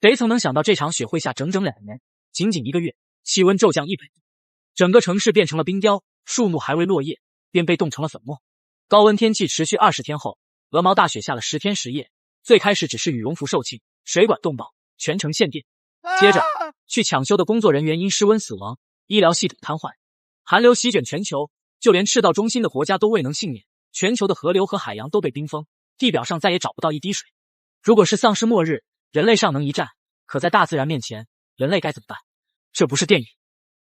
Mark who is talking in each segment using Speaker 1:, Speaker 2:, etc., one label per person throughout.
Speaker 1: 谁曾能想到这场雪会下整整2年，仅仅1个月，气温骤降100度，整个城市变成了冰雕，树木还未落叶，便被冻成了粉末。高温天气持续20天后，鹅毛大雪下了10天10夜，最开始只是羽绒服售罄，水管冻爆，全城限电。接着，去抢修的工作人员因失温死亡，医疗系统瘫痪。寒流席卷全球，就连赤道中心的国家都未能幸免，全球的河流和海洋都被冰封，地表上再也找不到一滴水。如果是丧尸末日，人类尚能一战，可在大自然面前，人类该怎么办？这不是电影，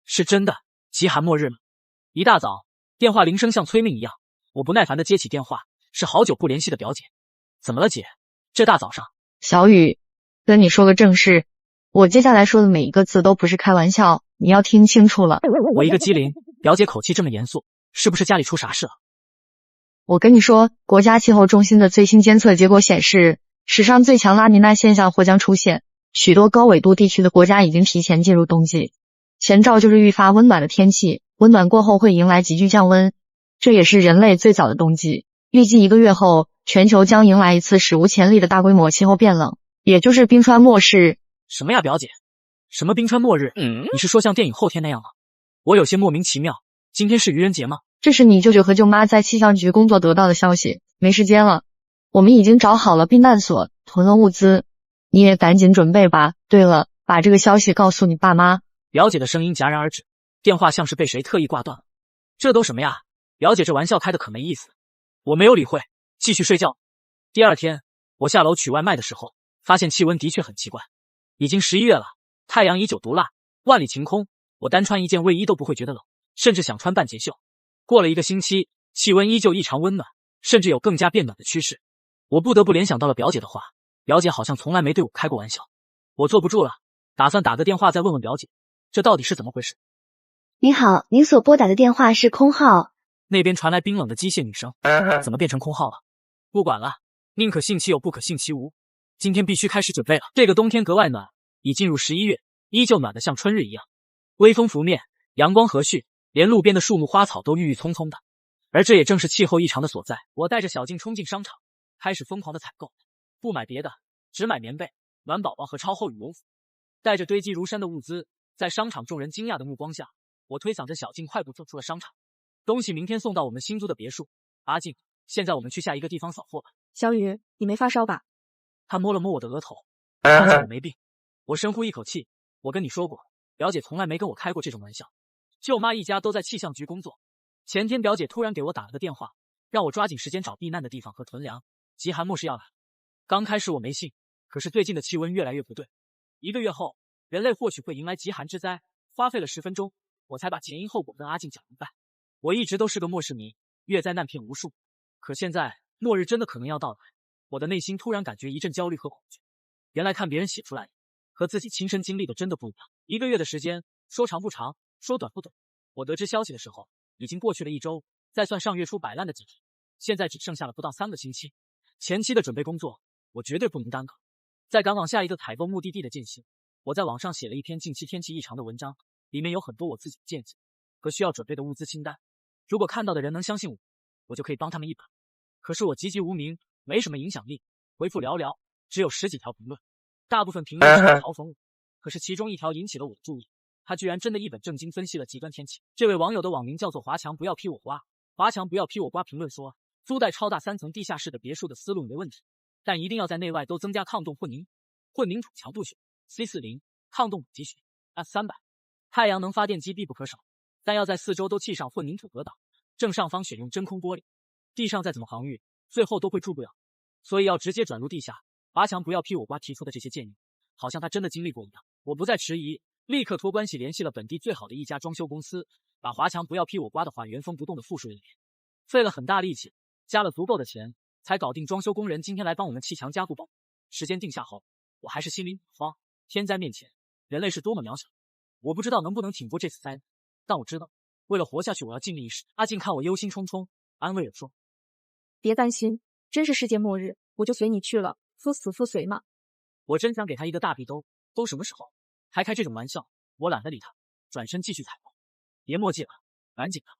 Speaker 1: 是真的极寒末日了。一大早，电话铃声像催命一样，我不耐烦地接起电话，是好久不联系的表姐。怎么了姐？这大早上。
Speaker 2: 小雨，跟你说个正事，我接下来说的每一个字都不是开玩笑，你要听清楚了。
Speaker 1: 我一个机灵，表姐口气这么严肃，是不是家里出啥事了？
Speaker 2: 我跟你说，国家气候中心的最新监测结果显示，史上最强拉尼娜现象或将出现，许多高纬度地区的国家已经提前进入冬季。前兆就是愈发温暖的天气，温暖过后会迎来急剧降温，这也是人类最早的冬季。预计1个月后，全球将迎来一次史无前例的大规模气候变冷，也就是冰川末世。
Speaker 1: 什么呀表姐？什么冰川末日？你是说像电影后天那样吗？我有些莫名其妙，今天是愚人节吗？
Speaker 2: 这是你舅舅和舅妈在气象局工作得到的消息，没时间了。我们已经找好了避难所，囤了物资，你也赶紧准备吧。对了，把这个消息告诉你爸妈。
Speaker 1: 表姐的声音戛然而止，电话像是被谁特意挂断了。这都什么呀？表姐这玩笑开的可没意思。我没有理会，继续睡觉。第二天，我下楼取外卖的时候，发现气温的确很奇怪。已经11月了，太阳依旧毒辣，万里晴空，我单穿一件卫衣都不会觉得冷，甚至想穿半截袖。过了1个星期，气温依旧异常温暖，甚至有更加变暖的趋势。我不得不联想到了表姐的话，表姐好像从来没对我开过玩笑。我坐不住了，打算打个电话再问问表姐，这到底是怎么回事。
Speaker 3: 您好，您所拨打的电话是空号。
Speaker 1: 那边传来冰冷的机械女声，怎么变成空号了？不管了，宁可信其有，不可信其无。今天必须开始准备了。这个冬天格外暖，已进入11月，依旧暖得像春日一样。微风拂面，阳光和煦，连路边的树木花草都郁郁葱葱的。而这也正是气候异常的所在。我带着小静冲进商场，开始疯狂的采购，不买别的，只买棉被、暖宝宝和超厚羽绒服。带着堆积如山的物资，在商场众人惊讶的目光下，我推搡着小静快步走出了商场。东西明天送到我们新租的别墅。阿静，现在我们去下一个地方扫货吧。
Speaker 4: 小雨，你没发烧吧？
Speaker 1: 他摸了摸我的额头，发现我没病。我深呼一口气，我跟你说过，表姐从来没跟我开过这种玩笑。舅妈一家都在气象局工作。前天表姐突然给我打了个电话，让我抓紧时间找避难的地方和囤粮，极寒末世要来。刚开始我没信，可是最近的气温越来越不对。1个月后，人类或许会迎来极寒之灾。花费了10分钟，我才把前因后果跟阿静讲明白。我一直都是个末世迷，越灾难片无数，可现在末日真的可能要到来，我的内心突然感觉一阵焦虑和恐惧。原来看别人写出来和自己亲身经历的真的不一样。1个月的时间，说长不长，说短不短。我得知消息的时候，已经过去了1周，再算上月初摆烂的几天，现在只剩下了不到3个星期。前期的准备工作，我绝对不能耽搁。在赶往下一个采购目的地的间隙，我在网上写了一篇近期天气异常的文章，里面有很多我自己的见解和需要准备的物资清单。如果看到的人能相信我，我就可以帮他们一把。可是我籍籍无名，没什么影响力，回复寥寥，只有10几条评论，大部分评论是在嘲讽我。可是其中一条引起了我的注意，他居然真的一本正经分析了极端天气。这位网友的网名叫做华强不要批我瓜，华强不要批我瓜评论说，租带超大3层地下室的别墅的思路没问题，但一定要在内外都增加抗冻混凝土强度雪 C40 抗冻级雪 F300， 太阳能发电机必不可少，但要在4周都砌上混凝土隔挡，正上方选用真空玻璃，地上再怎么防御，最后都会住不了，所以要直接转入地下。华强不要批我瓜提出的这些建议，好像他真的经历过一样。我不再迟疑，立刻托关系联系了本地最好的一家装修公司，把华强不要批我瓜的话原封不动的复述了一遍。费了很大力气，加了足够的钱，才搞定装修工人今天来帮我们砌墙加固包。时间定下后，我还是心里慌。天灾面前，人类是多么渺小。我不知道能不能挺过这次灾难，但我知道，为了活下去，我要尽力一试。阿静看我忧心忡忡，安慰我说：“
Speaker 4: 别担心，真是世界末日，我就随你去了，夫死妇随嘛。”
Speaker 1: 我真想给他一个大逼兜，都什么时候还开这种玩笑？我懒得理他，转身继续采购。别墨迹了，赶紧的。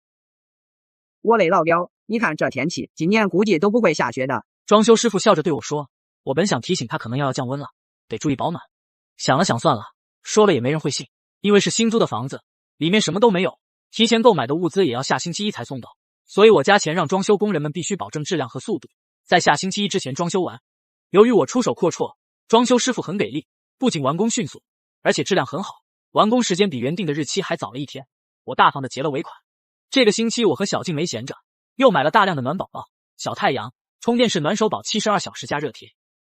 Speaker 5: 我嘞老表，你看这天气，今年估计都不会下雪的。
Speaker 1: 装修师傅笑着对我说：“我本想提醒他可能要降温了，得注意保暖。”想了想算了，说了也没人会信，因为是新租的房子，里面什么都没有，提前购买的物资也要下星期一才送到，所以我加钱让装修工人们必须保证质量和速度，在下星期一之前装修完。由于我出手阔绰，装修师傅很给力，不仅完工迅速，而且质量很好，完工时间比原定的日期还早了1天，我大方的结了尾款。这个星期我和小静没闲着，又买了大量的暖宝宝、小太阳、充电式暖手宝72小时加热贴。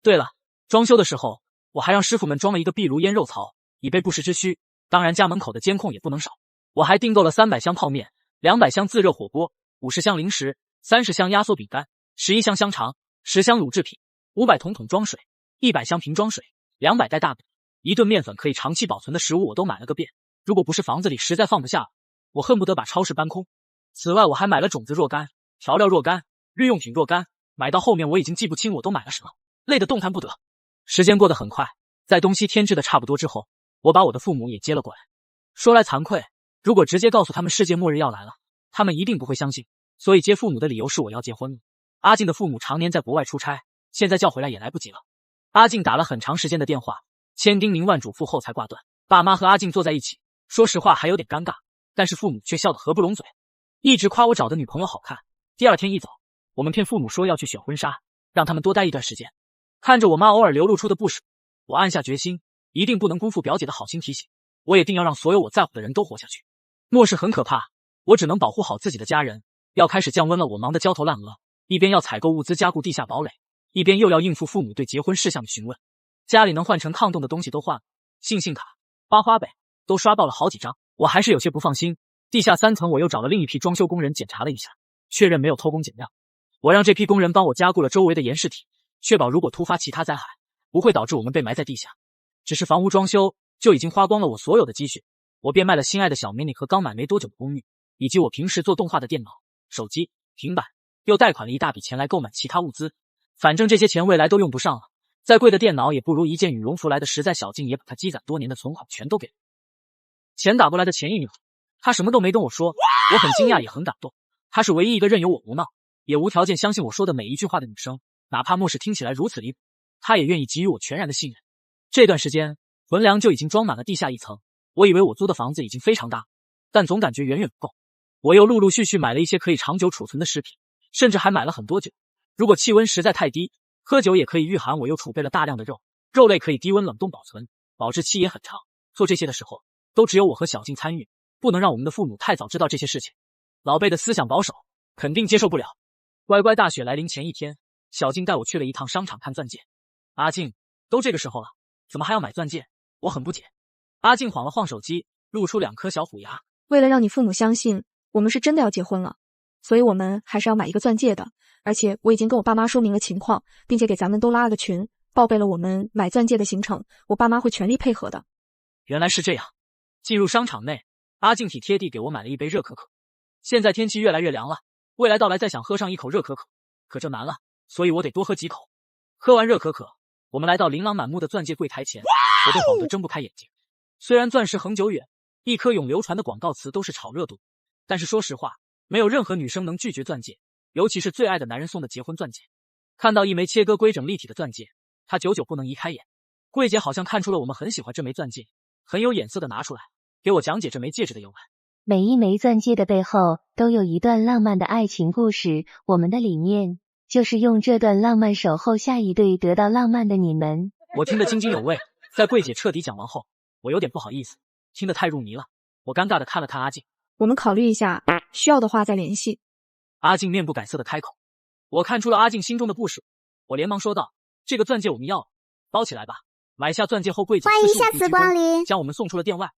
Speaker 1: 对了，装修的时候我还让师傅们装了一个壁炉腌肉槽，以备不时之需，当然家门口的监控也不能少。我还订购了300箱泡面、200箱自热火锅、50箱零食、30箱压缩饼干、11箱香肠、10箱乳制品、500桶装水、100箱瓶装水、200袋大饼，一顿面粉可以长期保存的食物我都买了个遍。如果不是房子里实在放不下，我恨不得把超市搬空。此外我还买了种子若干、调料若干、日用品若干，买到后面我已经记不清我都买了什么，累得动弹不得。时间过得很快，在东西添置的差不多之后，我把我的父母也接了过来。说来惭愧，如果直接告诉他们世界末日要来了，他们一定不会相信，所以接父母的理由是我要结婚了。阿静的父母常年在国外出差，现在叫回来也来不及了。阿静打了很长时间的电话，千叮咛万嘱咐后才挂断。爸妈和阿静坐在一起，说实话还有点尴尬，但是父母却笑得合不拢嘴，一直夸我找的女朋友好看。第二天一早，我们骗父母说要去选婚纱，让他们多待一段时间。看着我妈偶尔流露出的不舍，我暗下决心，一定不能辜负表姐的好心提醒，我也定要让所有我在乎的人都活下去。末世很可怕，我只能保护好自己的家人。要开始降温了，我忙得焦头烂额，一边要采购物资加固地下堡垒，一边又要应付父母对结婚事项的询问。家里能换成抗冻的东西都换了，信卡、花呗都刷爆了好几张，我还是有些不放心。地下3层我又找了另一批装修工人检查了一下，确认没有偷工减料。我让这批工人帮我加固了周围的岩石体，确保如果突发其他灾害，不会导致我们被埋在地下。只是房屋装修就已经花光了我所有的积蓄，我便卖了心爱的小 mini 和刚买没多久的公寓，以及我平时做动画的电脑、手机、平板，又贷款了一大笔钱来购买其他物资。反正这些钱未来都用不上了，再贵的电脑也不如一件羽绒服来的实在。小静也把她积攒多年的存款全都给了。钱打过来的前一秒，她什么都没跟我说，我很惊讶也很感动。她是唯一一个任由我胡闹，也无条件相信我说的每一句话的女生，哪怕末世听起来如此离谱，她也愿意给予我全然的信任。这段时间魂梁就已经装满了地下1层，我以为我租的房子已经非常大，但总感觉远远不够。我又陆陆续续买了一些可以长久储存的食品，甚至还买了很多酒。如果气温实在太低，喝酒也可以御寒。我又储备了大量的肉类可以低温冷冻保存，保质期也很长。做这些的时候都只有我和小静参与，不能让我们的父母太早知道这些事情，老辈的思想保守，肯定接受不了。乖乖大雪来临前一天，小静带我去了一趟商场看钻戒。阿静，都这个时候了，怎么还要买钻戒？我很不解。阿静晃了晃手机，露出2颗小虎牙。
Speaker 4: 为了让你父母相信我们是真的要结婚了，所以我们还是要买一个钻戒的。而且我已经跟我爸妈说明了情况，并且给咱们都拉了个群，报备了我们买钻戒的行程，我爸妈会全力配合的。
Speaker 1: 原来是这样。进入商场内，阿静体贴地给我买了一杯热可可。现在天气越来越凉了，未来到来再想喝上一口热可可，可这难了，所以我得多喝几口。喝完热可可，我们来到琳琅满目的钻戒柜台前，我被晃得睁不开眼睛。虽然钻石恒久远，一颗永流传的广告词都是炒热度，但是说实话，没有任何女生能拒绝钻戒，尤其是最爱的男人送的结婚钻戒。看到一枚切割规整立体的钻戒，她久久不能移开眼。柜姐好像看出了我们很喜欢这枚钻戒，很有眼色的拿出来给我讲解这枚戒指的由来。
Speaker 6: 每一枚钻戒的背后都有一段浪漫的爱情故事，我们的理念就是用这段浪漫守候下一对得到浪漫的你们。
Speaker 1: 我听得津津有味，在柜姐彻底讲完后，我有点不好意思，听得太入迷了。我尴尬地看了看阿静，
Speaker 4: 我们考虑一下，需要的话再联系。
Speaker 1: 阿静面不改色地开口。我看出了阿静心中的不舍，我连忙说道：这个钻戒我们要包起来吧。买下钻戒后，柜姐
Speaker 7: 欢迎下次光临，
Speaker 1: 将我们送出了店外。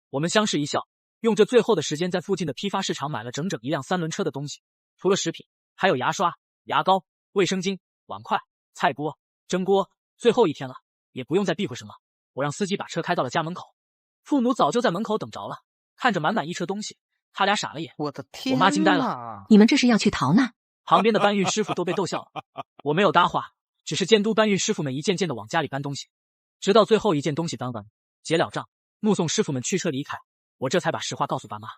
Speaker 1: 我们相视一笑，用这最后的时间在附近的批发市场买了整整一辆3轮车的东西，除了食品，还有牙刷、牙膏、卫生巾、碗筷、菜锅、蒸锅。最后一天了，也不用再避讳什么，我让司机把车开到了家门口。父母早就在门口等着了，看着满满一车东西，他俩傻了眼。
Speaker 8: 我的天，
Speaker 1: 我妈惊呆了。
Speaker 9: 你们这是要去逃难？
Speaker 1: 旁边的搬运师傅都被逗笑了。我没有搭话，只是监督搬运师傅们一件件的往家里搬东西，直到最后一件东西搬完，结了账，目送师傅们驱车离开，我这才把实话告诉爸妈。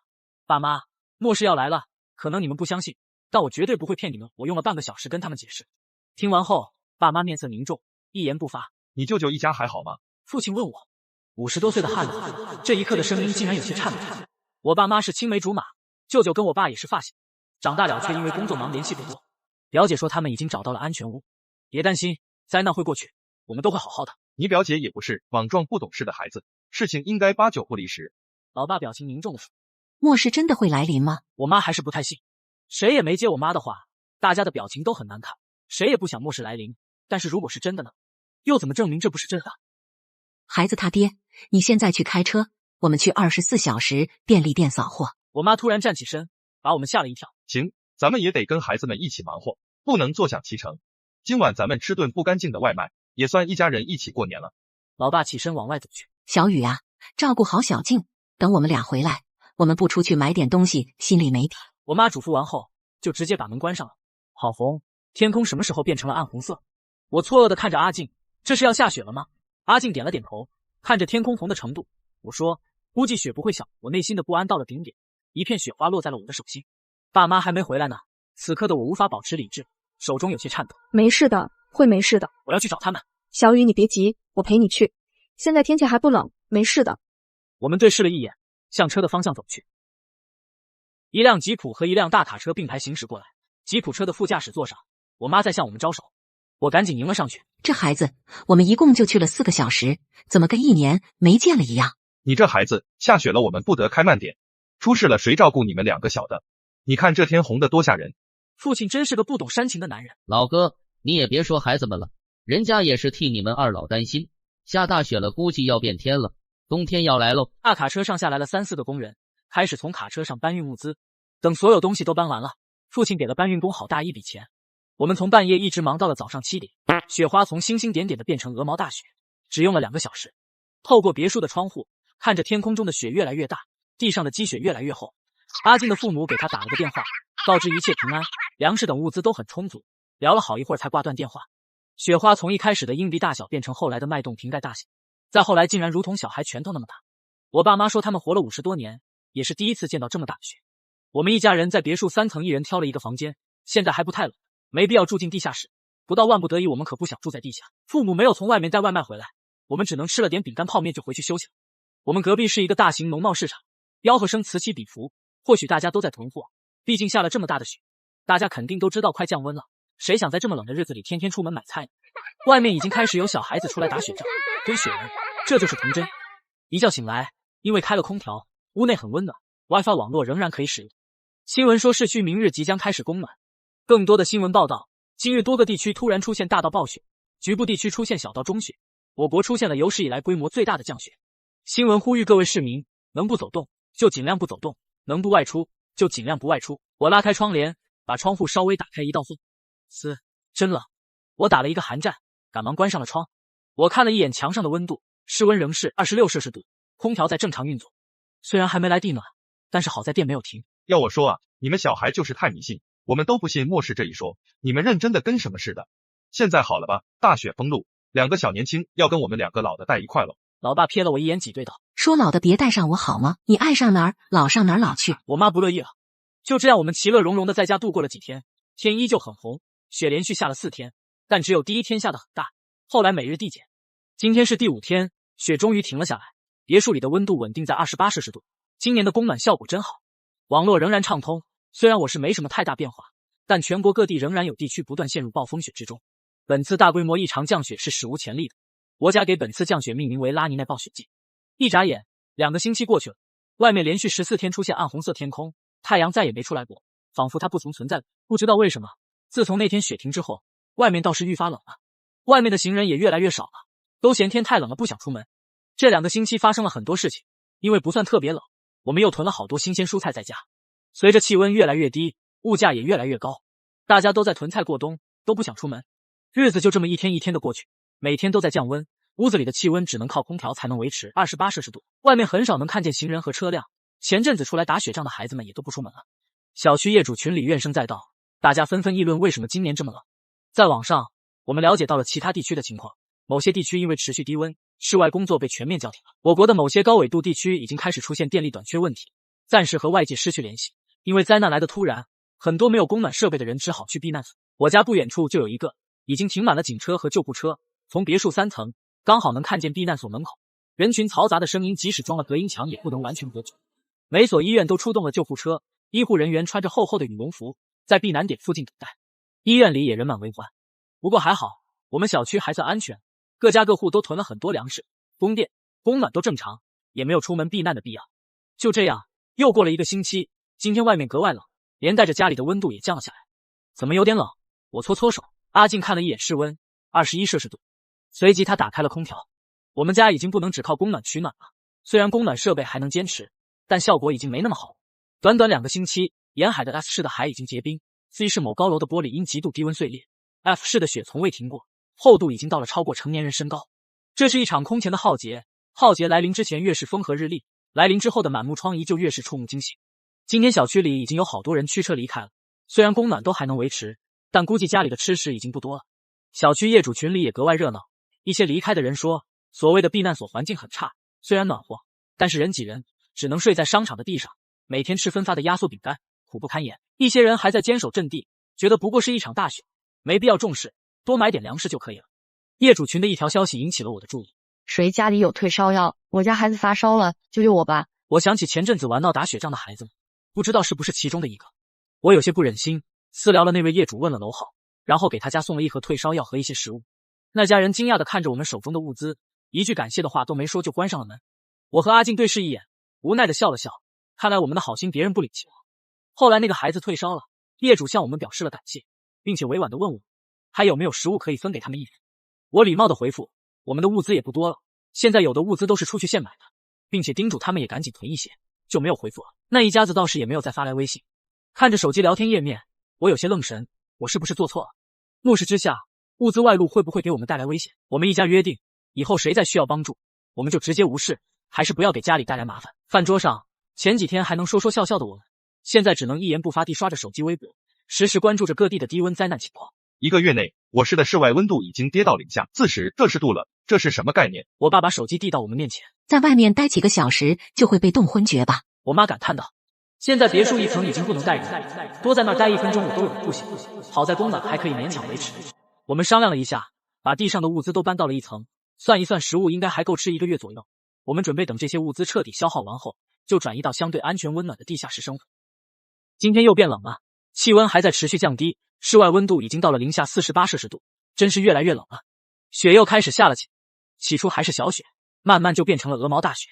Speaker 1: 爸妈，末世要来了，可能你们不相信，但我绝对不会骗你们。我用了半个小时跟他们解释。听完后，爸妈面色凝重，一言不发。
Speaker 10: 你舅舅一家还好吗？
Speaker 1: 父亲问我。50多岁的汉子，这一刻的声音竟然有些颤抖。我爸妈是青梅竹马，舅舅跟我爸也是发小，长大了却因为工作忙联系不多。表姐说他们已经找到了安全屋，别担心，灾难会过去，我们都会好好的。
Speaker 7: 你表姐也不是莽撞不懂事的孩子，事情应该8、9不离10。
Speaker 1: 老爸表情凝重的说。
Speaker 8: 末世真的会来临吗？
Speaker 1: 我妈还是不太信，谁也没接我妈的话，大家的表情都很难看，谁也不想末世来临。但是如果是真的呢？又怎么证明这不是真的？
Speaker 8: 孩子他爹，你现在去开车，我们去24小时便利店扫货。
Speaker 1: 我妈突然站起身，把我们吓了一跳。
Speaker 7: 行，咱们也得跟孩子们一起忙活，不能坐享其成。今晚咱们吃顿不干净的外卖，也算一家人一起过年了。
Speaker 1: 老爸起身往外走去。
Speaker 8: 小雨啊，照顾好小静，等我们俩回来，我们不出去买点东西，心里没底。
Speaker 1: 我妈嘱咐完后，就直接把门关上了。好红，天空什么时候变成了暗红色？我错愕的看着阿静，这是要下雪了吗？阿静点了点头，看着天空红的程度，我说，估计雪不会小。我内心的不安到了顶点，一片雪花落在了我的手心。爸妈还没回来呢，此刻的我无法保持理智，手中有些颤抖。
Speaker 4: 没事的，会没事的。
Speaker 1: 我要去找他们。
Speaker 4: 小雨，你别急，我陪你去。现在天气还不冷，没事的。
Speaker 1: 我们对视了一眼，向车的方向走去。一辆吉普和一辆大卡车并排行驶过来，吉普车的副驾驶座上，我妈在向我们招手，我赶紧迎了上去。
Speaker 8: 这孩子，我们一共就去了4个小时，怎么跟1年没见了一样？
Speaker 7: 你这孩子，下雪了我们不得开慢点，出事了谁照顾你们2个小的？你看这天红的多吓人。
Speaker 1: 父亲真是个不懂煽情的男人。
Speaker 9: 老哥，你也别说孩子们了，人家也是替你们二老担心。下大雪了，估计要变天了，冬天要来喽。
Speaker 1: 大卡车上下来了3、4个工人，开始从卡车上搬运物资。等所有东西都搬完了，父亲给了搬运工好大一笔钱。我们从半夜一直忙到了早上7点，雪花从星星点点的变成鹅毛大雪，只用了2个小时。透过别墅的窗户，看着天空中的雪越来越大，地上的积雪越来越厚。阿静的父母给他打了个电话，告知一切平安，粮食等物资都很充足。聊了好一会儿才挂断电话。雪花从一开始的硬币大小变成后来的脉动瓶盖大小，再后来竟然如同小孩拳头那么大。我爸妈说他们活了50多年，也是第一次见到这么大的雪。我们一家人在别墅3层，一人挑了一个房间，现在还不太冷，没必要住进地下室。不到万不得已，我们可不想住在地下。父母没有从外面带外卖回来，我们只能吃了点饼干泡面就回去休息了。我们隔壁是一个大型农贸市场，吆喝声此起彼伏，或许大家都在囤货，毕竟下了这么大的雪，大家肯定都知道快降温了，谁想在这么冷的日子里天天出门买菜呢？外面已经开始有小孩子出来打雪仗，堆雪人，这就是童真。一觉醒来，因为开了空调，屋内很温暖， WiFi 网络仍然可以使用。新闻说市区明日即将开始供暖。更多的新闻报道，今日多个地区突然出现大到暴雪，局部地区出现小到中雪，我国出现了有史以来规模最大的降雪。新闻呼吁各位市民，能不走动就尽量不走动，能不外出就尽量不外出。我拉开窗帘，把窗户稍微打开一道缝。真冷。我打了一个寒战，赶忙关上了窗。我看了一眼墙上的温度，室温仍是26摄氏度，空调在正常运作。虽然还没来地暖，但是好在电没有停。
Speaker 7: 要我说啊，你们小孩就是太迷信，我们都不信末世这一说，你们认真的跟什么似的。现在好了吧，大雪封路，2个小年轻要跟我们2个老的带一块了。
Speaker 1: 老爸瞥了我一眼，挤兑道：
Speaker 8: 说老的别带上我好吗？你爱上哪儿老上哪儿老去。
Speaker 1: 我妈不乐意了。就这样我们其乐融融的在家度过了几天，天依旧很红，雪连续下了4天，但只有第1天下的很大，后来每日递减。今天是第5天，雪终于停了下来，别墅里的温度稳定在28摄氏度。今年的供暖效果真好，网络仍然畅通。虽然我是没什么太大变化，但全国各地仍然有地区不断陷入暴风雪之中。本次大规模异常降雪是史无前例的，国家给本次降雪命名为拉尼奈暴雪季。一眨眼2个星期过去了，外面连续14天出现暗红色天空，太阳再也没出来过，仿佛它不曾存在过。不知道为什么，自从那天雪停之后，外面倒是愈发冷了，外面的行人也越来越少了，都嫌天太冷了不想出门。这2个星期发生了很多事情，因为不算特别冷，我们又囤了好多新鲜蔬菜在家。随着气温越来越低，物价也越来越高，大家都在囤菜过冬，都不想出门。日子就这么一天一天的过去，每天都在降温，屋子里的气温只能靠空调才能维持28摄氏度，外面很少能看见行人和车辆。前阵子出来打雪仗的孩子们也都不出门了。小区业主群里怨声载道，大家纷纷议论为什么今年这么冷。在网上，我们了解到了其他地区的情况，某些地区因为持续低温，室外工作被全面叫停了。我国的某些高纬度地区已经开始出现电力短缺问题，暂时和外界失去联系。因为灾难来得突然，很多没有供暖设备的人只好去避难所。我家不远处就有一个，已经停满了警车和救护车，从别墅3层刚好能看见避难所门口。人群嘈杂的声音即使装了隔音墙也不能完全隔绝。每所医院都出动了救护车，医护人员穿着厚厚的羽绒服，在避难点附近等待。医院里也人满为患，不过还好，我们小区还算安全，各家各户都囤了很多粮食，供电、供暖都正常，也没有出门避难的必要。就这样，又过了1个星期，今天外面格外冷，连带着家里的温度也降了下来。怎么有点冷？我搓搓手。阿静看了一眼室温，21摄氏度。随即他打开了空调。我们家已经不能只靠供暖取暖了，虽然供暖设备还能坚持，但效果已经没那么好。短短2个星期，沿海的 S 市的海已经结冰， C 市某高楼的玻璃因极度低温碎裂， F 市的雪从未停过，厚度已经到了超过成年人身高。这是一场空前的浩劫，浩劫来临之前越是风和日丽，来临之后的满目疮痍就越是触目惊心。今天小区里已经有好多人驱车离开了，虽然供暖都还能维持，但估计家里的吃食已经不多了。小区业主群里也格外热闹，一些离开的人说，所谓的避难所环境很差，虽然暖和，但是人挤人，只能睡在商场的地上，每天吃分发的压缩饼干，苦不堪言。一些人还在坚守阵地，觉得不过是一场大雪，没必要重视，多买点粮食就可以了。业主群的一条消息引起了我的注意，
Speaker 2: 谁家里有退烧药？我家孩子发烧了，救救我吧！
Speaker 1: 我想起前阵子玩闹打雪仗的孩子们，不知道是不是其中的一个。我有些不忍心，私聊了那位业主，问了楼号，然后给他家送了一盒退烧药和一些食物。那家人惊讶地看着我们手中的物资，一句感谢的话都没说就关上了门。我和阿静对视一眼，无奈地笑了笑，看来我们的好心别人不领情了。后来那个孩子退烧了，业主向我们表示了感谢，并且委婉地问我还有没有食物可以分给他们一点。我礼貌地回复，我们的物资也不多了，现在有的物资都是出去现买的，并且叮嘱他们也赶紧囤一些，就没有回复了。那一家子倒是也没有再发来微信。看着手机聊天页面，我有些愣神，我是不是做错了？目视之下，物资外露会不会给我们带来危险？我们一家约定，以后谁再需要帮助，我们就直接无视，还是不要给家里带来麻烦。饭桌上，前几天还能说说笑笑的我们，现在只能一言不发地刷着手机微博，实时关注着各地的低温灾难情况。
Speaker 7: 1个月内，我市的室外温度已经跌到零下40摄氏度了，这是什么概念？
Speaker 1: 我爸把手机递到我们面前，
Speaker 8: 在外面待几个小时就会被冻昏厥吧？
Speaker 1: 我妈感叹道。现在别墅1层已经不能带人，多在那儿待1分钟我都有点不行，好在供暖还可以勉强维持。我们商量了一下，把地上的物资都搬到了1层，算一算食物应该还够吃1个月左右。我们准备等这些物资彻底消耗完后，就转移到相对安全温暖的地下室生活。今天又变冷了，气温还在持续降低，室外温度已经到了零下48摄氏度，真是越来越冷了。雪又开始下了起初还是小雪，慢慢就变成了鹅毛大雪。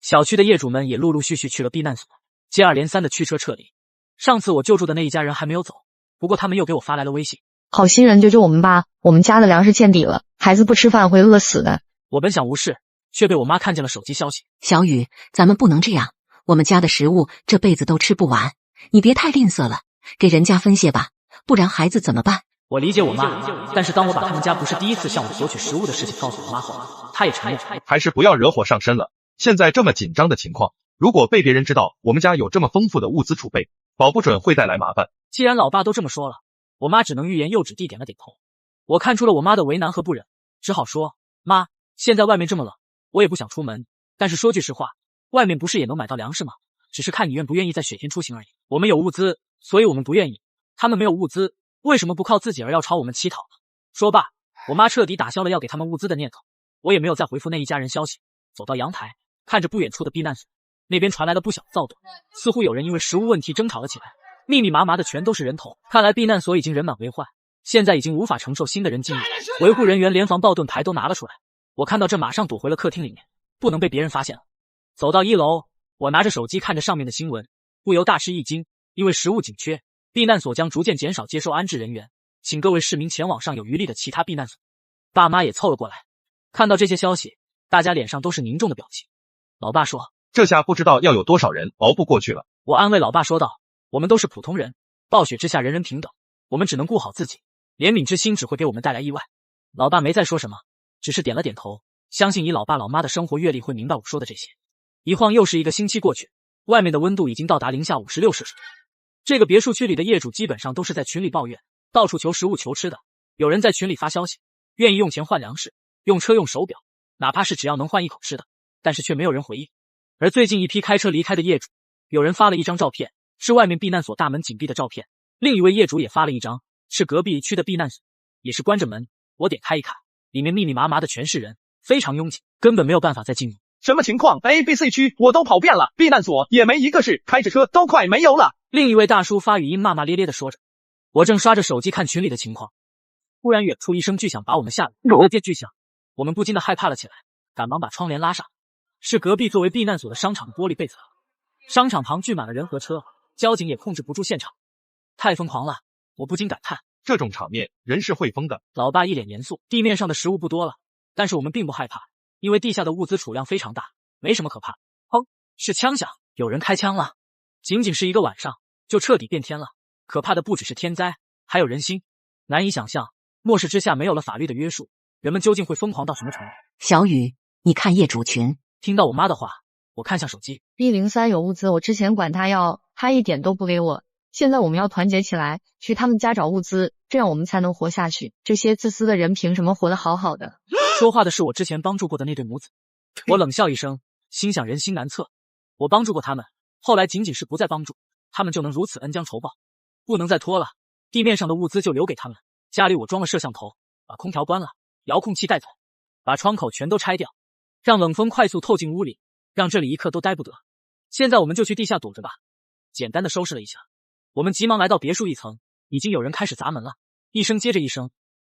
Speaker 1: 小区的业主们也陆陆续续去了避难所，接二连三的驱车撤离。上次我救助的那一家人还没有走，不过他们又给我发来了微信，
Speaker 2: 好心人救救我们吧，我们家的粮食见底了，孩子不吃饭会饿死的。
Speaker 1: 我本想无视，却被我妈看见了手机消息。
Speaker 8: 小雨，咱们不能这样，我们家的食物这辈子都吃不完，你别太吝啬了，给人家分些吧，不然孩子怎么办？
Speaker 1: 我理解我妈，但是当我把他们家不是第一次向我索取食物的事情告诉我妈后，她也承认。
Speaker 7: 还是不要惹火上身了，现在这么紧张的情况，如果被别人知道我们家有这么丰富的物资储备，保不准会带来麻烦。
Speaker 1: 既然老爸都这么说了，我妈只能欲言又止地点了点头。我看出了我妈的为难和不忍，只好说，妈，现在外面这么冷，我也不想出门，但是说句实话，外面不是也能买到粮食吗？只是看你愿不愿意在雪天出行而已。我们有物资，所以我们不愿意，他们没有物资，为什么不靠自己而要朝我们乞讨呢？说罢，我妈彻底打消了要给他们物资的念头，我也没有再回复那一家人消息。走到阳台，看着不远处的避难所，那边传来了不小的躁动，似乎有人因为食物问题争吵了起来，密密麻麻的全都是人头。看来避难所已经人满为患，现在已经无法承受新的人进入，维护人员连防暴盾牌都拿了出来。我看到这马上躲回了客厅里面，不能被别人发现了。走到1楼，我拿着手机看着上面的新闻，不由大吃一惊，因为食物紧缺，避难所将逐渐减少接收安置人员，请各位市民前往上有余力的其他避难所。爸妈也凑了过来，看到这些消息，大家脸上都是凝重的表情。老爸说，
Speaker 7: 这下不知道要有多少人熬不过去了。
Speaker 1: 我安慰老爸说道，我们都是普通人，暴雪之下人人平等，我们只能顾好自己，怜悯之心只会给我们带来意外。老爸没再说什么，只是点了点头，相信以老爸老妈的生活阅历会明白我说的这些。一晃又是1个星期过去，外面的温度已经到达零下56摄氏度。这个别墅区里的业主基本上都是在群里抱怨，到处求食物求吃的。有人在群里发消息，愿意用钱换粮食，用车用手表，哪怕是只要能换一口吃的，但是却没有人回应。而最近一批开车离开的业主，有人发了一张照片，是外面避难所大门紧闭的照片，另一位业主也发了一张，是隔壁区的避难所，也是关着门。我点开一看，里面密密麻麻的全是人，非常拥挤，根本没有办法再进入。
Speaker 10: 什么情况 ？A、B、C 区我都跑遍了，避难所也没一个是，开着车都快没油了。
Speaker 1: 另一位大叔发语音骂骂咧咧的说着，我正刷着手机看群里的情况，突然远处一声巨响把我们吓得巨响，我们不禁的害怕了起来，赶忙把窗帘拉上。是隔壁作为避难所的商场的玻璃被砸，商场旁聚满了人和车，交警也控制不住现场，太疯狂了，我不禁感叹，
Speaker 7: 这种场面人是会疯的。
Speaker 1: 老爸一脸严肃，地面上的食物不多了，但是我们并不害怕，因为地下的物资储量非常大，没什么可怕。砰，是枪响，有人开枪了。仅仅是一个晚上就彻底变天了，可怕的不只是天灾，还有人心。难以想象，末世之下没有了法律的约束，人们究竟会疯狂到什么程度。
Speaker 8: 小雨，你看业主群。
Speaker 1: 听到我妈的话，我看向手机。
Speaker 2: 103有物资，我之前管他要，他一点都不给我。现在我们要团结起来，去他们家找物资，这样我们才能活下去。这些自私的人凭什么活得好好的？
Speaker 1: 说话的是我之前帮助过的那对母子。我冷笑一声，心想人心难测。我帮助过他们，后来仅仅是不再帮助，他们就能如此恩将仇报。不能再拖了，地面上的物资就留给他们。家里我装了摄像头，把空调关了，遥控器带走，把窗口全都拆掉，让冷风快速透进屋里，让这里一刻都待不得。现在我们就去地下躲着吧。简单的收拾了一下，我们急忙来到别墅一层，已经有人开始砸门了，一声接着一声，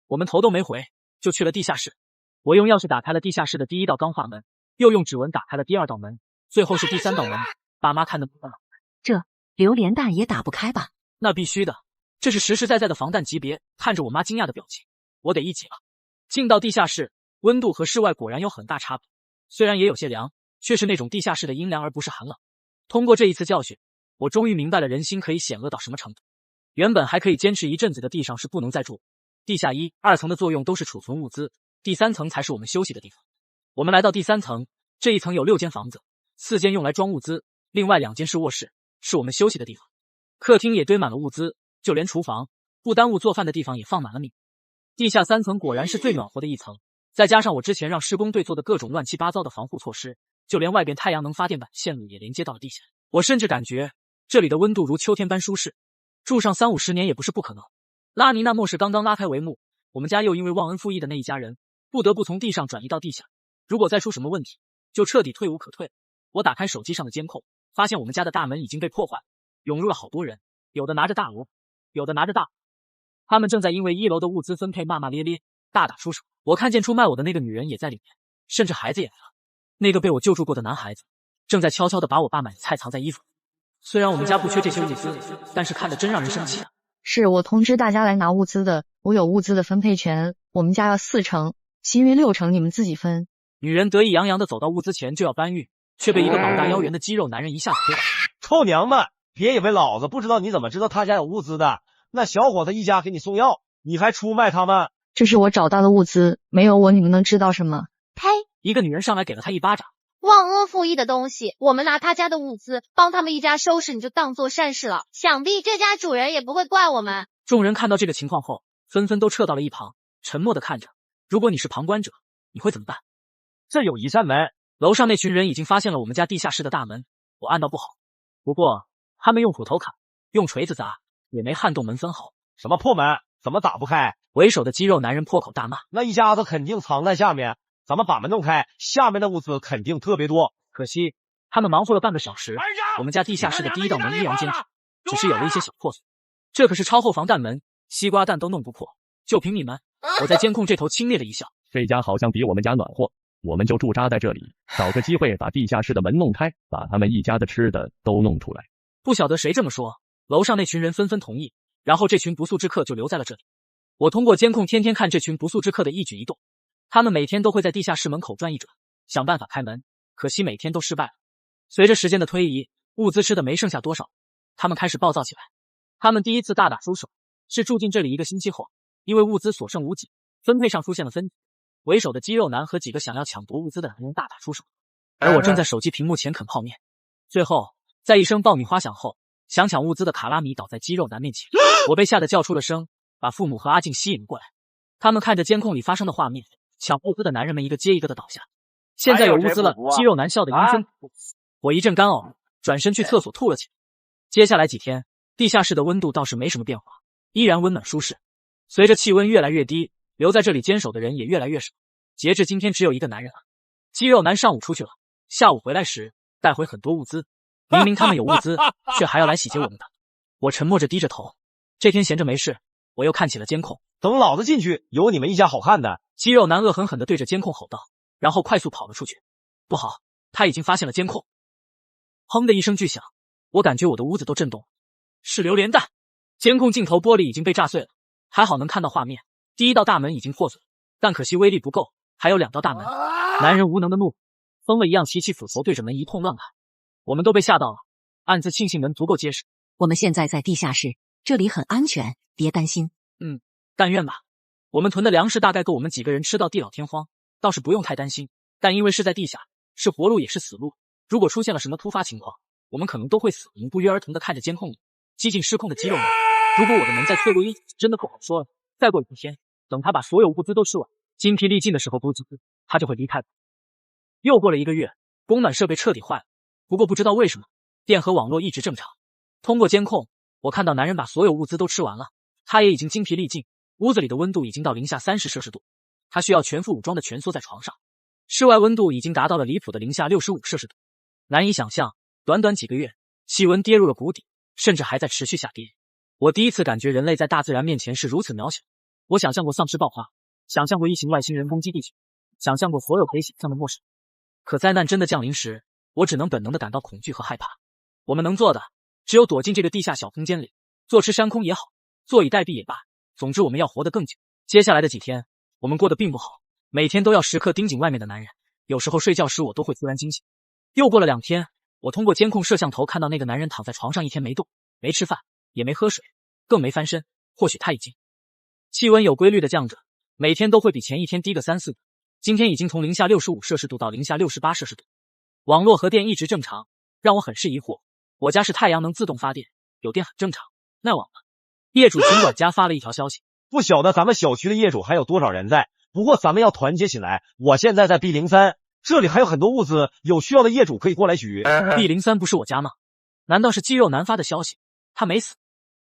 Speaker 1: 我们头都没回就去了地下室。我用钥匙打开了地下室的第一道钢化门，又用指纹打开了第二道门，最后是第三道门。爸妈看得不了，
Speaker 8: 这榴莲弹也打不开吧？
Speaker 1: 那必须的，这是实实在在的防弹级别。看着我妈惊讶的表情，我得一起了。进到地下室，温度和室外果然有很大差别，虽然也有些凉，却是那种地下室的阴凉而不是寒冷。通过这一次教训，我终于明白了人心可以险恶到什么程度。原本还可以坚持一阵子的地上是不能再住，地下1、2层的作用都是储存物资，第3层才是我们休息的地方。我们来到第3层，这一层有6间房子，4间用来装物资，另外2间是卧室，是我们休息的地方。客厅也堆满了物资，就连厨房不耽误做饭的地方也放满了米。地下3层果然是最暖和的一层，再加上我之前让施工队做的各种乱七八糟的防护措施，就连外边太阳能发电板线路也连接到了地下。我甚至感觉这里的温度如秋天般舒适，住上30-50年也不是不可能。拉尼娜末世刚刚拉开帷幕，我们家又因为忘恩负义的那一家人不得不从地上转移到地下，如果再出什么问题，就彻底退无可退。我打开手机上的监控，发现我们家的大门已经被破坏，涌入了好多人，有的拿着大锣，有的拿着大，他们正在因为1楼的物资分配骂骂咧咧，大打出手。我看见出卖我的那个女人也在里面，甚至孩子也来了。那个被我救助过的男孩子正在悄悄地把我爸买的菜藏在衣服。虽然我们家不缺这些物资，但是看着真让人生气啊。
Speaker 2: 是我通知大家来拿物资的，我有物资的分配权，我们家要4成，其余6成你们自己分。
Speaker 1: 女人得意洋洋地走到物资前就要搬运，却被一个膀大腰圆的肌肉男人一下子推倒。
Speaker 11: 臭娘们，别以为老子不知道你怎么知道他家有物资的，那小伙子一家给你送药，你还出卖他们？
Speaker 2: 这是我找到的物资，没有我你们能知道什么？
Speaker 3: 呸！
Speaker 1: 一个女人上来给了他一巴掌。
Speaker 12: 忘恩负义的东西，我们拿他家的物资帮他们一家收拾，你就当做善事了，想必这家主人也不会怪我们。
Speaker 1: 众人看到这个情况后，纷纷都撤到了一旁，沉默地看着。如果你是旁观者，你会怎么办？
Speaker 11: 这有一扇门，
Speaker 1: 楼上那群人已经发现了我们家地下室的大门，我暗道不好。不过他们用斧头砍，用锤子砸，也没撼动门分毫。
Speaker 11: 什么破门，怎么打不开？
Speaker 1: 为首的肌肉男人破口大骂，
Speaker 11: 那一家子肯定藏在下面，咱们把门弄开，下面的物资肯定特别多。
Speaker 1: 可惜他们忙活了半个小时，我们家地下室的第1道门依然坚持，只是有了一些小破碎。这可是超厚防弹门，西瓜弹都弄不破，就凭你们？我在监控这头轻蔑的一笑。
Speaker 13: 这家好像比我们家暖和，我们就驻扎在这里，找个机会把地下室的门弄开，把他们一家的吃的都弄出来。
Speaker 1: 不晓得谁这么说，楼上那群人纷纷同意，然后这群不速之客就留在了这里。我通过监控天天看这群不速之客的一举一动，他们每天都会在地下室门口转一转，想办法开门，可惜每天都失败了。随着时间的推移，物资吃的没剩下多少，他们开始暴躁起来。他们第一次大打出手是住进这里1个星期后，因为物资所剩无几，分配上出现了分歧，为首的肌肉男和几个想要抢夺物资的男人大打出手，而我正在手机屏幕前啃泡面。最后在一声爆米花响后，想抢物资的卡拉米倒在肌肉男面前，我被吓得叫出了声，把父母和阿静吸引过来。他们看着监控里发生的画面，抢物资的男人们一个接一个的倒下。现在有物资了，肌肉男笑得阴森恐怖。我一阵干呕，转身去厕所吐了起来。接下来几天，地下室的温度倒是没什么变化，依然温暖舒适。随着气温越来越低，留在这里坚守的人也越来越少。截至今天只有一个男人了。肌肉男上午出去了，下午回来时带回很多物资，明明他们有物资，却还要来洗劫我们的。我沉默着低着头。这天闲着没事，我又看起了监控。
Speaker 11: 等老子进去，有你们一家好看的！
Speaker 1: 肌肉男恶狠狠地对着监控吼道，然后快速跑了出去。不好，他已经发现了监控。砰的一声巨响，我感觉我的屋子都震动了。是榴莲弹！监控镜头玻璃已经被炸碎了，还好能看到画面。第一道大门已经破损，但可惜威力不够，还有2道大门。男人无能的怒，疯了一样提起斧头对着门一通乱砍。我们都被吓到了，暗自庆幸门足够结实。
Speaker 8: 我们现在在地下室，这里很安全，别担心。
Speaker 1: 但愿吧。我们囤的粮食大概够我们几个人吃到地老天荒，倒是不用太担心。但因为是在地下，是活路也是死路，如果出现了什么突发情况，我们可能都会死。我们不约而同地看着监控里几近失控的肌肉男。如果我的门在脆弱因，真的不好说了。再过几天，等他把所有物资都吃完，精疲力尽的时候，估计他就会离开了。又过了1个月，供暖设备彻底坏了，不过不知道为什么，电和网络一直正常。通过监控，我看到男人把所有物资都吃完了，他也已经精疲力尽，屋子里的温度已经到零下30摄氏度，他需要全副武装的蜷缩在床上。室外温度已经达到了离谱的零下65摄氏度，难以想象，短短几个月，气温跌入了谷底，甚至还在持续下跌。我第一次感觉人类在大自然面前是如此渺小。我想象过丧尸爆发，想象过异形外星人攻击地球，想象过所有可以想象的末世。可灾难真的降临时，我只能本能地感到恐惧和害怕。我们能做的，只有躲进这个地下小空间里，坐吃山空也好，坐以待毙也罢，总之我们要活得更久。接下来的几天，我们过得并不好，每天都要时刻盯紧外面的男人，有时候睡觉时我都会突然惊醒。又过了2天，我通过监控摄像头看到那个男人躺在床上1天没动，没吃饭，也没喝水，更没翻身，或许他已经……气温有规律的降着，每天都会比前一天低个3-4度，今天已经从零下65摄氏度到零下68摄氏度。网络和电一直正常，让我很是疑惑。我家是太阳能自动发电，有电很正常，那网呢？业主群管家发了一条消息，
Speaker 11: 不晓得咱们小区的业主还有多少人在，不过咱们要团结起来。我现在在 B03， 这里还有很多物资，有需要的业主可以过来取。
Speaker 1: B03 不是我家吗？难道是肌肉男发的消息？他没死。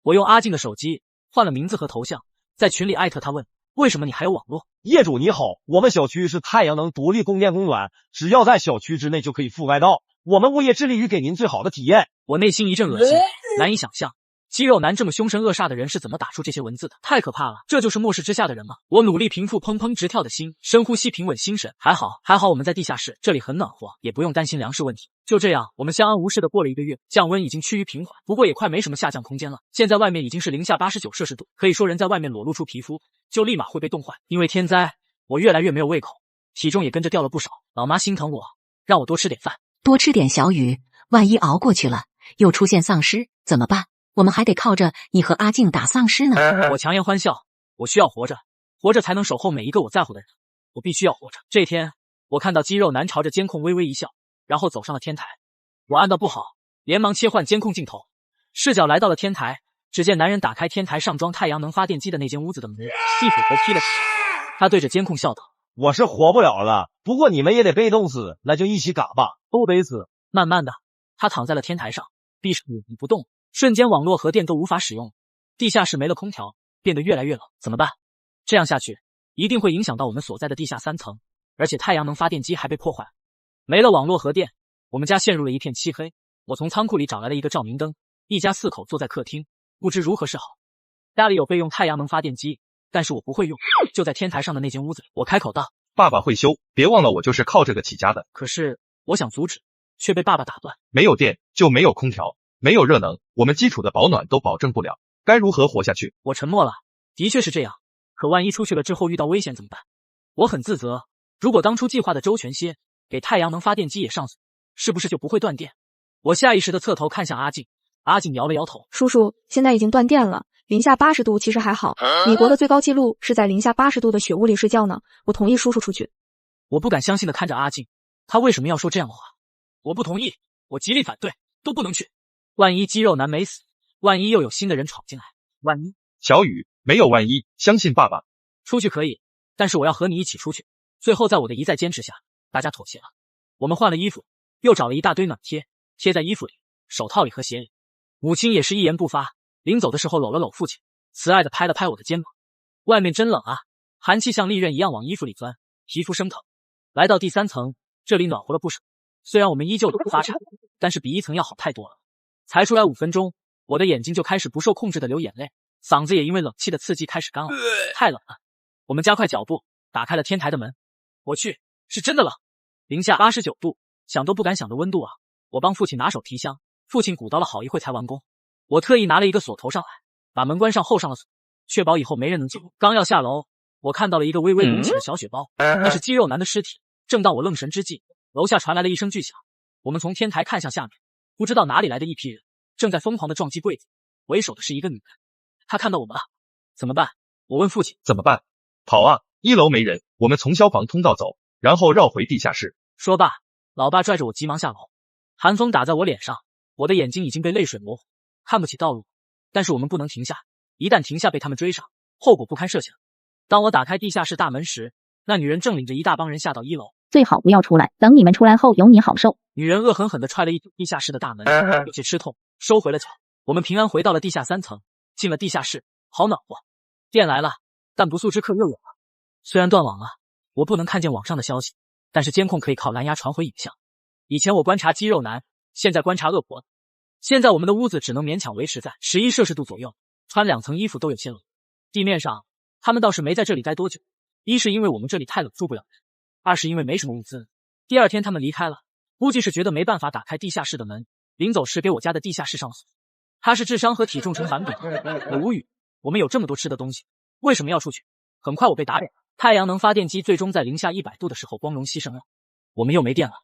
Speaker 1: 我用阿静的手机换了名字和头像，在群里艾特他问，为什么你还有网络？
Speaker 11: 业主你好，我们小区是太阳能独立供电供暖，只要在小区之内就可以覆盖到，我们物业致力于给您最好的体验。
Speaker 1: 我内心一阵恶心，难以想象肌肉男这么凶神恶煞的人是怎么打出这些文字的，太可怕了！这就是末世之下的人吗？我努力平复砰砰直跳的心，深呼吸平稳心神。还好我们在地下室，这里很暖和，也不用担心粮食问题。就这样，我们相安无事的过了1个月，降温已经趋于平缓，不过也快没什么下降空间了。现在外面已经是零下89摄氏度，可以说人在外面裸露出皮肤，就立马会被冻坏。因为天灾，我越来越没有胃口，体重也跟着掉了不少。老妈心疼我，让我多吃点饭，
Speaker 8: 多吃点小雨，万一熬过去了，又出现丧尸怎么办？我们还得靠着你和阿静打丧尸呢。
Speaker 1: 我强颜欢笑，我需要活着，活着才能守候每一个我在乎的人，我必须要活着。这天，我看到肌肉男朝着监控微微一笑，然后走上了天台。我按到不好，连忙切换监控镜头，视角来到了天台，只见男人打开天台上装太阳能发电机的那间屋子的门，一斧头劈了起来。他对着监控笑道：“
Speaker 11: 我是活不了了，不过你们也得被冻死，那就一起嘎吧，都得死。”
Speaker 1: 慢慢的，他躺在了天台上，闭上眼睛不动。瞬间网络和电都无法使用，地下室没了空调，变得越来越冷。怎么办？这样下去一定会影响到我们所在的地下3层，而且太阳能发电机还被破坏，没了网络和电，我们家陷入了一片漆黑。我从仓库里找来了一个照明灯，一家4口坐在客厅，不知如何是好。家里有备用太阳能发电机，但是我不会用，就在天台上的那间屋子里。我开口道：“
Speaker 7: 爸爸会修，别忘了我就是靠这个起家的。”
Speaker 1: 可是我想阻止，却被爸爸打断：“
Speaker 7: 没有电就没有空调。”没有热能，我们基础的保暖都保证不了，该如何活下去？
Speaker 1: 我沉默了，的确是这样。可万一出去了之后遇到危险怎么办？我很自责，如果当初计划的周全些，给太阳能发电机也上锁，是不是就不会断电？我下意识的侧头看向阿静，阿静摇了摇头：“
Speaker 4: 叔叔，现在已经断电了，零下80度其实还好。米国的最高纪录是在零下80度的雪屋里睡觉呢。我同意叔叔出去。”
Speaker 1: 我不敢相信的看着阿静，他为什么要说这样的话？我不同意，我极力反对，都不能去。万一肌肉男没死，万一又有新的人闯进来，万一……
Speaker 7: 小雨，没有万一，相信爸爸。
Speaker 1: 出去可以，但是我要和你一起出去。最后在我的一再坚持下，大家妥协了。我们换了衣服，又找了一大堆暖贴，贴在衣服里、手套里和鞋里。母亲也是一言不发，临走的时候搂了搂父亲，慈爱的拍了拍我的肩膀。外面真冷啊，寒气像利刃一样往衣服里钻，皮肤生疼。来到第3层，这里暖和了不少。虽然我们依旧有发颤，但是比1层要好太多了。才出来5分钟，我的眼睛就开始不受控制的流眼泪，嗓子也因为冷气的刺激开始干呕，太冷了。我们加快脚步，打开了天台的门。我去，是真的冷，零下89度，想都不敢想的温度啊！我帮父亲拿手提箱，父亲鼓捣了好一会才完工。我特意拿了一个锁头上来，把门关上后上了锁，确保以后没人能进入。刚要下楼，我看到了一个微微隆起的小血包，那是肌肉男的尸体。正当我愣神之际，楼下传来了一声巨响。我们从天台看向下面，不知道哪里来的一批人，正在疯狂的撞击柜子。为首的是一个女人，她看到我们了，怎么办？我问父亲。
Speaker 7: 怎么办？跑啊！1楼没人，我们从消防通道走，然后绕回地下室。
Speaker 1: 说罢，老爸拽着我急忙下楼。寒风打在我脸上，我的眼睛已经被泪水模糊，看不起道路。但是我们不能停下，一旦停下被他们追上，后果不堪设想。当我打开地下室大门时，那女人正领着一大帮人下到1楼。
Speaker 14: 最好不要出来，等你们出来后有你好受。
Speaker 1: 女人恶狠狠地踹了一脚地下室的大门，有些吃痛，收回了脚。我们平安回到了地下3层，进了地下室，好暖和。电来了，但不速之客又有了。虽然断网了，我不能看见网上的消息，但是监控可以靠蓝牙传回影像。以前我观察肌肉男，现在观察恶婆。现在我们的屋子只能勉强维持在11摄氏度左右，穿2层衣服都有些冷。地面上，他们倒是没在这里待多久，一是因为我们这里太冷住不了人，二是因为没什么物资。第2天他们离开了，估计是觉得没办法打开地下室的门，临走时给我家的地下室上了锁。他是智商和体重成反比，我无语。我们有这么多吃的东西，为什么要出去？很快我被打脸。太阳能发电机最终在零下100度的时候光荣牺牲了，我们又没电了。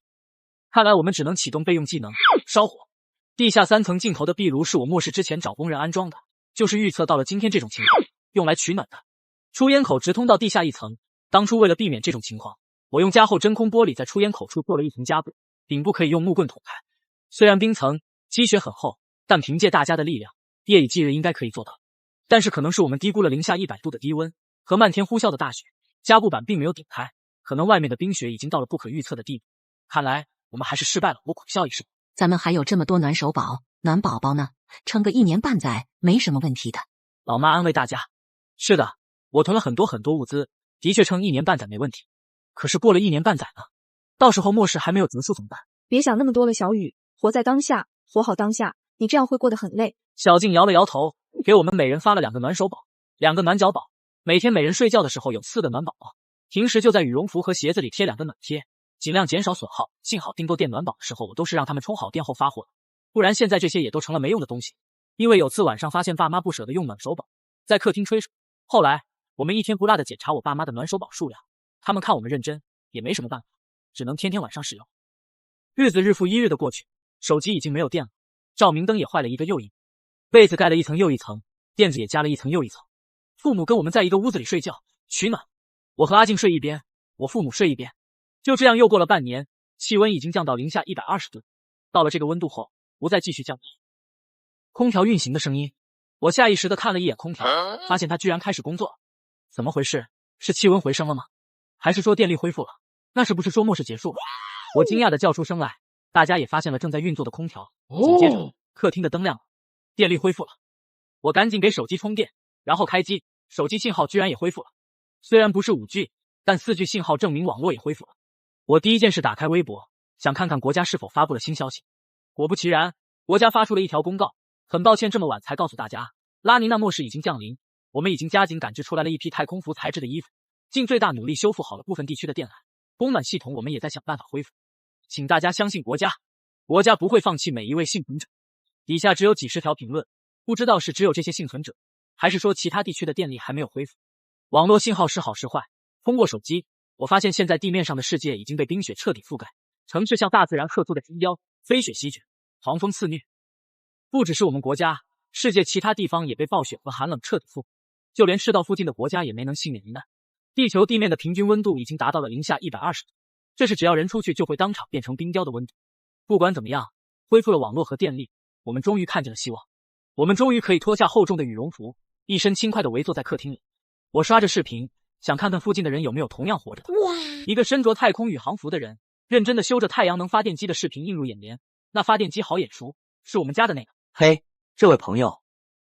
Speaker 1: 看来我们只能启动备用技能烧火。地下3层尽头的壁炉是我末世之前找工人安装的，就是预测到了今天这种情况，用来取暖的。出烟口直通到地下1层，当初为了避免这种情况，我用加厚真空玻璃在出烟口处做了一层加固，顶部可以用木棍捅开。虽然冰层积雪很厚，但凭借大家的力量，夜以继日应该可以做到。但是可能是我们低估了零下100度的低温和漫天呼啸的大雪，加固板并没有顶开，可能外面的冰雪已经到了不可预测的地步。看来我们还是失败了，我苦笑一声。
Speaker 8: 咱们还有这么多暖手宝、暖宝宝呢，撑个1年半载没什么问题的。
Speaker 1: 老妈安慰大家。是的，我囤了很多物资，的确撑1年半载没问题。可是过了1年半载呢，到时候末世还没有结束怎么办？
Speaker 4: 别想那么多了，小雨，活在当下，活好当下，你这样会过得很累。
Speaker 1: 小静摇了摇头，给我们每人发了2个暖手宝，2个暖脚宝，每天每人睡觉的时候有4个暖宝宝，平时就在羽绒服和鞋子里贴2个暖贴，尽量减少损耗。幸好订购电暖宝的时候，我都是让他们充好电后发货的，不然现在这些也都成了没用的东西。因为有次晚上发现爸妈不舍得用暖手宝，在客厅吹水，后来我们一天不落的检查我爸妈的暖手宝数量，他们看我们认真，也没什么办法，只能天天晚上使用。日子日复一日的过去，手机已经没有电了，照明灯也坏了一个又一个，被子盖了一层又一层，垫子也加了一层又一层。父母跟我们在一个屋子里睡觉取暖，我和阿静睡一边，我父母睡一边。就这样又过了半年，气温已经降到零下120度。到了这个温度后，不再继续降低。空调运行的声音，我下意识地看了一眼空调，发现它居然开始工作。怎么回事？是气温回升了吗？还是说电力恢复了？那是不是说末世结束了？我惊讶地叫出声来，大家也发现了正在运作的空调。紧接着，客厅的灯亮了，电力恢复了。我赶紧给手机充电，然后开机，手机信号居然也恢复了。虽然不是5G，但4G 信号证明网络也恢复了。我第一件事打开微博，想看看国家是否发布了新消息。果不其然，国家发出了一条公告，很抱歉这么晚才告诉大家，拉尼娜末世已经降临，我们已经加紧赶制出来了一批太空服材质的衣服，尽最大努力修复好了部分地区的电缆，供暖系统我们也在想办法恢复。请大家相信国家，国家不会放弃每一位幸存者。底下只有几十条评论，不知道是只有这些幸存者，还是说其他地区的电力还没有恢复。网络信号是好是坏，通过手机，我发现现在地面上的世界已经被冰雪彻底覆盖，城市像大自然喝足的金雕，飞雪席卷，狂风肆虐。不只是我们国家，世界其他地方也被暴雪和寒冷彻底覆盖，就连赤道附近的国家也没能幸免于难。地球地面的平均温度已经达到了零下120度，这是只要人出去就会当场变成冰雕的温度。不管怎么样，恢复了网络和电力，我们终于看见了希望。我们终于可以脱下厚重的羽绒服，一身轻快地围坐在客厅里。我刷着视频，想看看附近的人有没有同样活着的。一个身着太空宇航服的人，认真地修着太阳能发电机的视频映入眼帘。那发电机好眼熟，是我们家的那个。
Speaker 15: 嘿，这位朋友，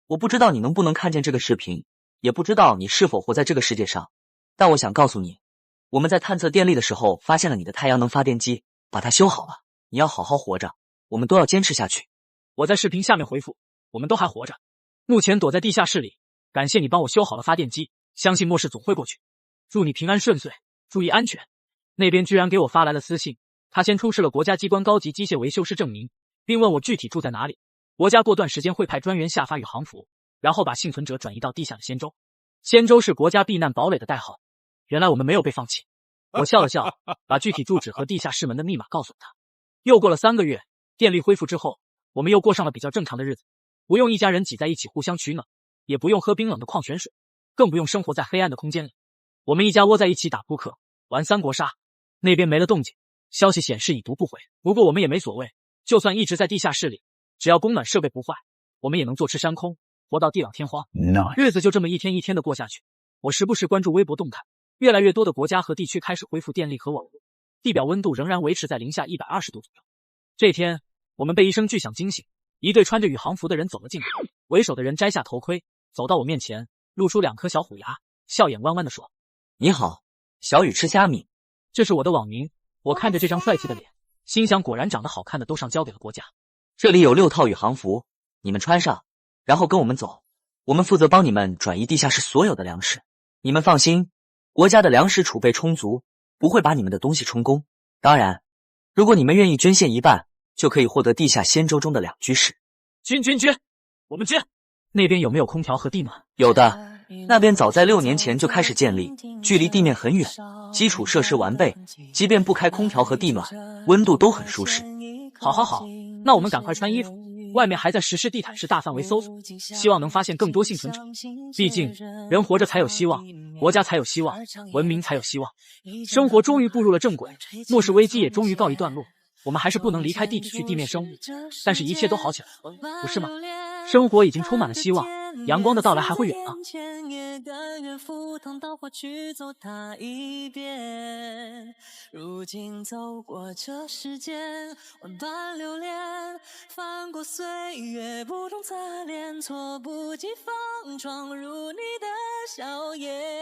Speaker 15: 我不知道你能不能看见这个视频，也不知道你是否活在这个世界上，但我想告诉你，我们在探测电力的时候发现了你的太阳能发电机，把它修好了。你要好好活着，我们都要坚持下去。
Speaker 1: 我在视频下面回复，我们都还活着，目前躲在地下室里。感谢你帮我修好了发电机，相信末世总会过去。祝你平安顺遂，注意安全。那边居然给我发来了私信，他先出示了国家机关高级机械维修师证明，并问我具体住在哪里。国家过段时间会派专员下发宇航服，然后把幸存者转移到地下的仙舟。仙舟是国家避难堡垒的代号。原来我们没有被放弃。我笑了笑，把具体住址和地下室门的密码告诉了他。又过了3个月，电力恢复之后，我们又过上了比较正常的日子，不用一家人挤在一起互相取暖，也不用喝冰冷的矿泉水，更不用生活在黑暗的空间里。我们一家窝在一起打扑克，玩三国杀。那边没了动静，消息显示已读不回。不过我们也没所谓，就算一直在地下室里，只要供暖设备不坏，我们也能坐吃山空，活到地老天荒。日子就这么一天一天的过下去。我时不时关注微博动态，越来越多的国家和地区开始恢复电力和网络，地表温度仍然维持在零下120度左右。这天，我们被一声巨响惊醒，一对穿着宇航服的人走了进来。为首的人摘下头盔，走到我面前，露出2颗小虎牙，笑眼弯弯地说：“
Speaker 15: 你好，小雨吃虾米。”
Speaker 1: 这是我的网名。我看着这张帅气的脸，心想果然长得好看的都上交给了国家。
Speaker 15: 这里有6套宇航服，你们穿上，然后跟我们走。我们负责帮你们转移地下室所有的粮食。你们放心，国家的粮食储备充足，不会把你们的东西充公。当然，如果你们愿意捐献一半，就可以获得地下仙舟中的2居室。
Speaker 1: 捐！我们捐！那边有没有空调和地暖？
Speaker 15: 有的，那边早在6年前就开始建立，距离地面很远，基础设施完备，即便不开空调和地暖，温度都很舒适。
Speaker 1: 好，那我们赶快穿衣服。外面还在实施地毯式大范围搜索，希望能发现更多幸存者。毕竟人活着才有希望，国家才有希望，文明才有希望。生活终于步入了正轨，末世危机也终于告一段落。我们还是不能离开地底去地面生物，但是一切都好起来了，不是吗？生活已经充满了希望，阳光的到来还会远呢。
Speaker 16: 如今走过这世间，万般流连，翻过岁月，不懂擦脸，猝不及防闯入你的笑颜。